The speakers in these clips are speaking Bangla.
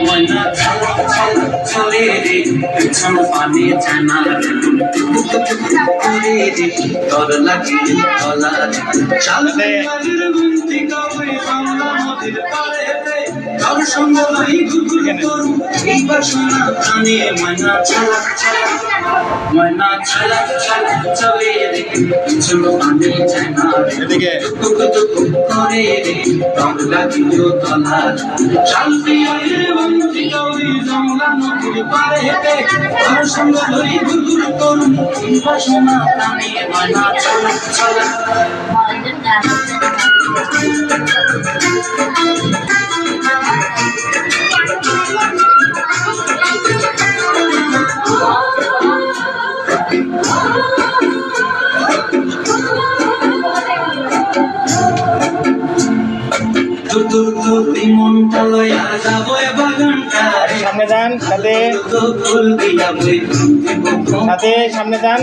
ময়না চলে রে পিছন পানে জানা করে রে তোর লাগে গলা চালতে গুনতি কবে বাংলা নদীর পারে তোর সঙ্গ লই গুগুল করু এই বাসনা কানে ময়না চলে রে পিছন পানে জানা এদিকে করে রে তোর লাগে গলা চালতে গুনতি কবে বাংলা নদীর পারে তোর সঙ্গ লই গুগুল করু এই বাসনা কানে ময়না চলা মনটা লয়া যাবো বাগানটারে সামনে যান সাথে ফুল দিয়া বই সাথে সামনে যান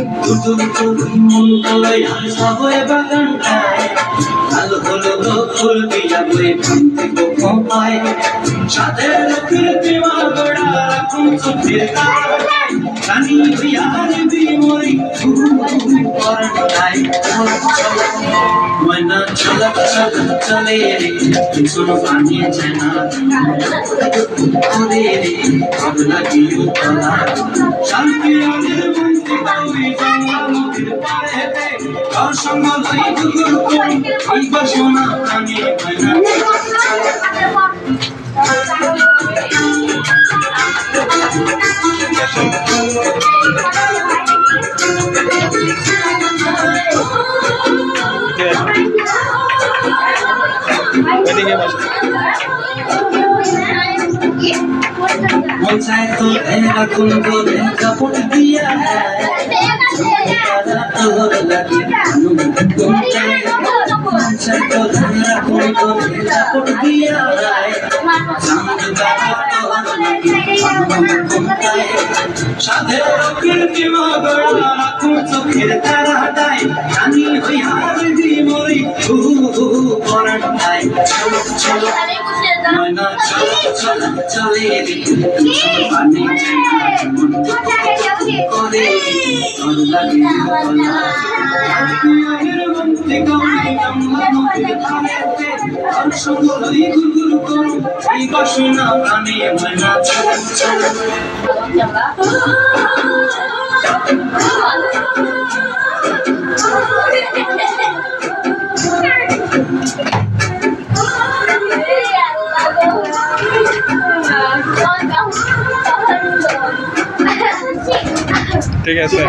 মনটা লয়া যাবো বাগানটারে ভালো হলো ফুল দিয়া বই পায় সাথে লোকের প্রেমা গড়া রাখুন চোখের তারায় রানী হইয়া বিমরি পরাটায় ময়না চলে রে পিছন পানে জানা করে রে ভাব লাগিও তলা শান্তি আনের মন্ত্রী কবি বাংলা নদীর পারে তোর সঙ্গ লই গুগুল করি এই বাসনা কানে ময়না এদিকে বস মনসায় তো এরা কোন করে কাপড় দিয়া তোর লাগে মনসায় তো এরা কোন করে কাপড় দিয়া সাধে কীর্তিমা গড়া রাখুন চোখের তারাটায় রানী হইয়া মরি পরাটায় চলো ময়না চলে রে পানি করে তোর লাগে গুরু করু এই বাসনা প্রাণে ময়না চলো ঠিক আছে।